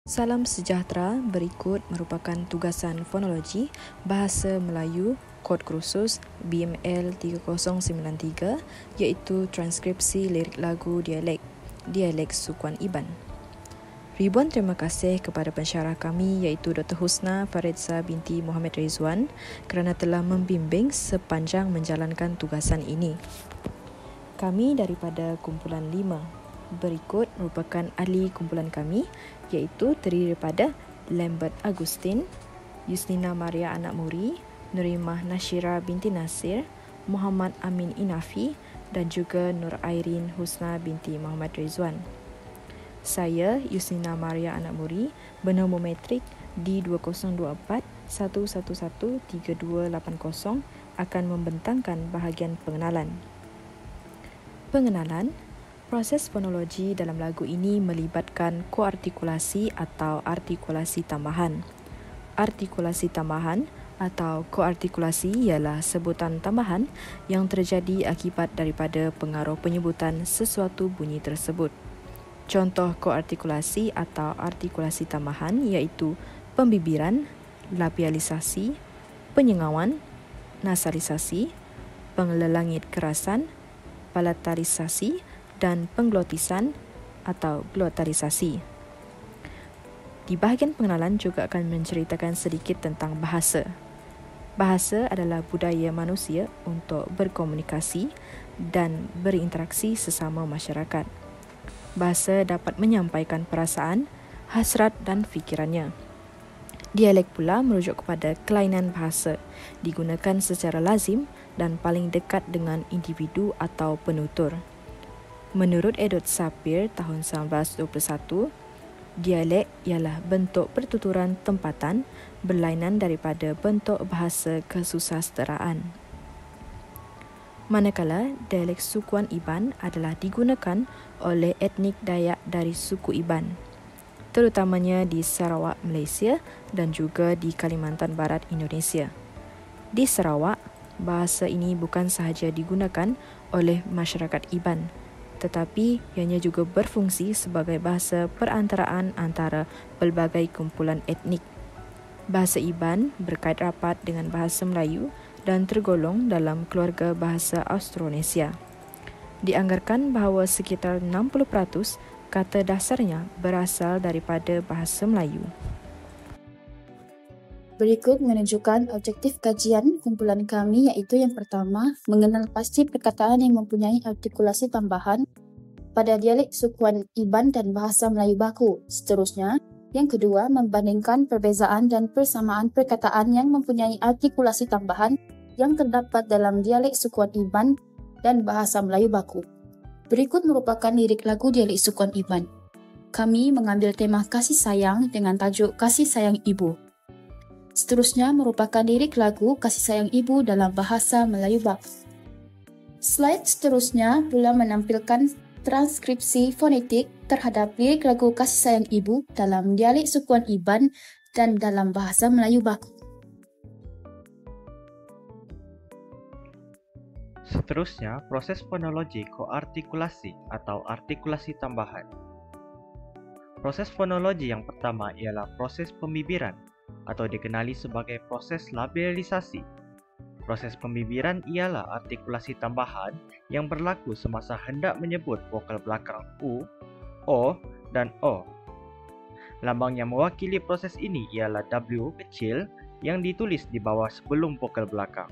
Salam sejahtera, berikut merupakan tugasan fonologi Bahasa Melayu Kod Khusus BML 3093 iaitu transkripsi lirik lagu dialek sukuan Iban. Ribuan terima kasih kepada pensyarah kami iaitu Dr. Husna Faridza binti Muhammad Rizwan kerana telah membimbing sepanjang menjalankan tugasan ini. Kami daripada kumpulan 5. Berikut merupakan ahli kumpulan kami iaitu terdiri daripada Lambert Agustin, Yusnina Maria Anak Muri, Nurimah Nashira binti Nasir, Muhammad Amin Inafi dan juga Nur Airin Husna binti Muhammad Rizwan. Saya, Yusnina Maria Anak Muri, bernombor matrik D2024 111 3280 akan membentangkan bahagian pengenalan. Pengenalan, proses fonologi dalam lagu ini melibatkan koartikulasi atau artikulasi tambahan. Artikulasi tambahan atau koartikulasi ialah sebutan tambahan yang terjadi akibat daripada pengaruh penyebutan sesuatu bunyi tersebut. Contoh koartikulasi atau artikulasi tambahan iaitu pembibiran, labialisasi, penyengauan, nasalisasi, pengelelangit kerasan, palatalisasi dan pengglotisan atau glotalisasi. Di bahagian pengenalan juga akan menceritakan sedikit tentang bahasa. Bahasa adalah budaya manusia untuk berkomunikasi dan berinteraksi sesama masyarakat. Bahasa dapat menyampaikan perasaan, hasrat dan fikirannya. Dialek pula merujuk kepada kelainan bahasa, digunakan secara lazim dan paling dekat dengan individu atau penutur. Menurut Edward Sapir tahun 1921, dialek ialah bentuk pertuturan tempatan berlainan daripada bentuk bahasa kesusasteraan. Manakala dialek sukuan Iban adalah digunakan oleh etnik Dayak dari suku Iban, terutamanya di Sarawak, Malaysia dan juga di Kalimantan Barat, Indonesia. Di Sarawak, bahasa ini bukan sahaja digunakan oleh masyarakat Iban, tetapi ianya juga berfungsi sebagai bahasa perantaraan antara pelbagai kumpulan etnik. Bahasa Iban berkait rapat dengan bahasa Melayu dan tergolong dalam keluarga bahasa Austronesia. Dianggarkan bahawa sekitar 60% kata dasarnya berasal daripada bahasa Melayu. Berikut menunjukkan objektif kajian kumpulan kami iaitu yang pertama, mengenal pasti perkataan yang mempunyai artikulasi tambahan pada dialek sukuan Iban dan bahasa Melayu baku. Seterusnya, yang kedua, membandingkan perbezaan dan persamaan perkataan yang mempunyai artikulasi tambahan yang terdapat dalam dialek sukuan Iban dan bahasa Melayu baku. Berikut merupakan lirik lagu dialek sukuan Iban. Kami mengambil tema kasih sayang dengan tajuk Kasih Sayang Ibu. Seterusnya merupakan lirik lagu Kasih Sayang Ibu dalam bahasa Melayu baku. Slide seterusnya pula menampilkan transkripsi fonetik terhadap lirik lagu Kasih Sayang Ibu dalam dialek sukuan Iban dan dalam bahasa Melayu baku. Seterusnya, proses fonologi koartikulasi atau artikulasi tambahan. Proses fonologi yang pertama ialah proses pembibiran atau dikenali sebagai proses labialisasi. Proses pembibiran ialah artikulasi tambahan yang berlaku semasa hendak menyebut vokal belakang U, O dan O. Lambang yang mewakili proses ini ialah W kecil yang ditulis di bawah sebelum vokal belakang.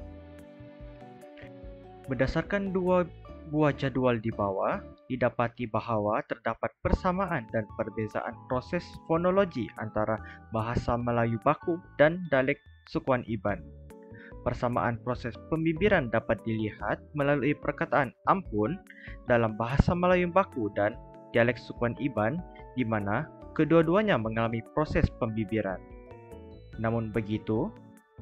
Berdasarkan dua buah jadual di bawah, didapati bahawa terdapat persamaan dan perbezaan proses fonologi antara bahasa Melayu baku dan dialek sukuan Iban. Persamaan proses pembibiran dapat dilihat melalui perkataan ampun dalam bahasa Melayu baku dan dialek sukuan Iban, di mana kedua-duanya mengalami proses pembibiran. Namun begitu,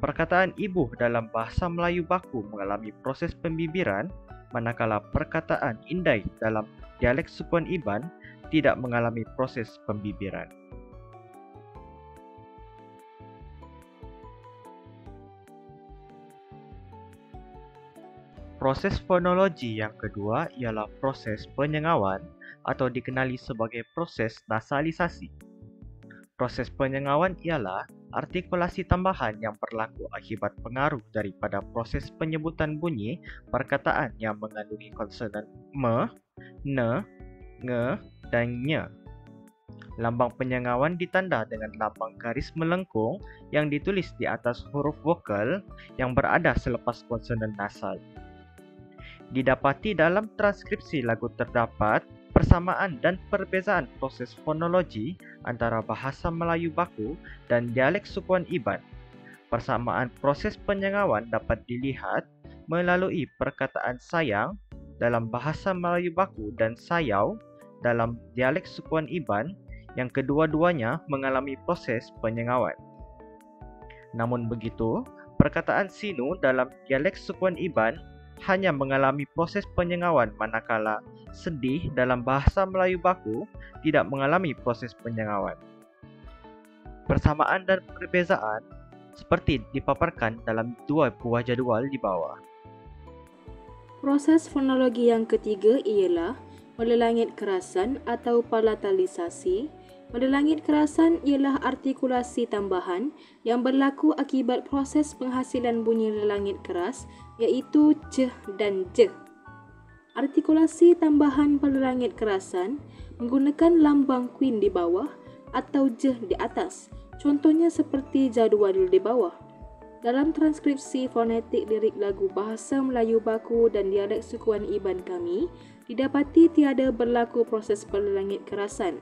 perkataan ibu dalam bahasa Melayu baku mengalami proses pembibiran, manakala perkataan indai dalam dialek sukuan Iban tidak mengalami proses pembibiran. Proses fonologi yang kedua ialah proses penyengauan atau dikenali sebagai proses nasalisasi. Proses penyengawan ialah artikulasi tambahan yang berlaku akibat pengaruh daripada proses penyebutan bunyi perkataan yang mengandungi konsonan me, ne, nge, dan nye. Lambang penyengawan ditanda dengan lambang garis melengkung yang ditulis di atas huruf vokal yang berada selepas konsonan nasal. Didapati dalam transkripsi lagu terdapat persamaan dan perbezaan proses fonologi antara bahasa Melayu baku dan dialek sukuan Iban. Persamaan proses penyengawan dapat dilihat melalui perkataan sayang dalam bahasa Melayu baku dan sayau dalam dialek sukuan Iban yang kedua-duanya mengalami proses penyengawan. Namun begitu, perkataan sinu dalam dialek sukuan Iban hanya mengalami proses penyengawan manakala sedih dalam bahasa Melayu baku tidak mengalami proses penyengawan. Persamaan dan perbezaan seperti dipaparkan dalam dua buah jadual di bawah. Proses fonologi yang ketiga ialah melelangit kerasan atau palatalisasi. Melelangit kerasan ialah artikulasi tambahan yang berlaku akibat proses penghasilan bunyi lelangit keras iaitu c dan j. Artikulasi tambahan pelelangit kerasan menggunakan lambang queen di bawah atau j di atas. Contohnya seperti jadual di bawah. Dalam transkripsi fonetik lirik lagu bahasa Melayu baku dan dialek sukuan Iban kami, didapati tiada berlaku proses pelelangit kerasan.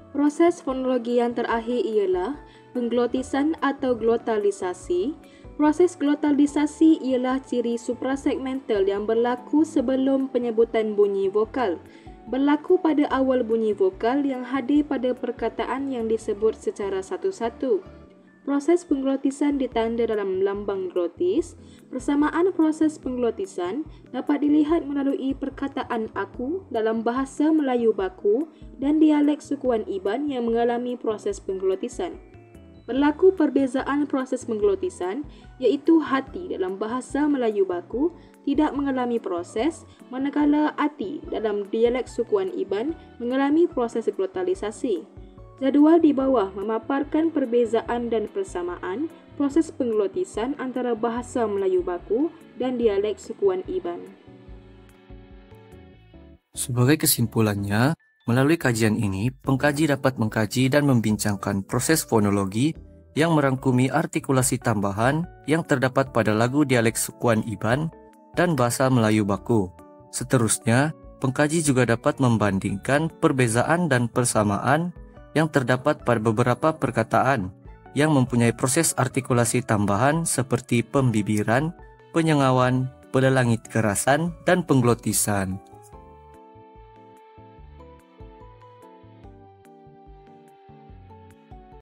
Proses fonologi yang terakhir ialah pengglotisan atau glotalisasi. Proses glotalisasi ialah ciri suprasegmental yang berlaku sebelum penyebutan bunyi vokal. Berlaku pada awal bunyi vokal yang hadir pada perkataan yang disebut secara satu-satu. Proses pengglotisan ditanda dalam lambang glotis. Persamaan proses pengglotisan dapat dilihat melalui perkataan aku dalam bahasa Melayu baku dan dialek sukuan Iban yang mengalami proses pengglotisan. Berlaku perbezaan proses pengglotisan iaitu hati dalam bahasa Melayu baku tidak mengalami proses manakala ati dalam dialek sukuan Iban mengalami proses glotalisasi. Jadual di bawah memaparkan perbezaan dan persamaan proses pengglotisan antara bahasa Melayu baku dan dialek sukuan Iban. Sebagai kesimpulannya, melalui kajian ini, pengkaji dapat mengkaji dan membincangkan proses fonologi yang merangkumi artikulasi tambahan yang terdapat pada lagu dialek sukuan Iban dan bahasa Melayu baku. Seterusnya, pengkaji juga dapat membandingkan perbezaan dan persamaan yang terdapat pada beberapa perkataan yang mempunyai proses artikulasi tambahan seperti pembibiran, penyengawan, pelelangit kerasan, dan pengglotisan.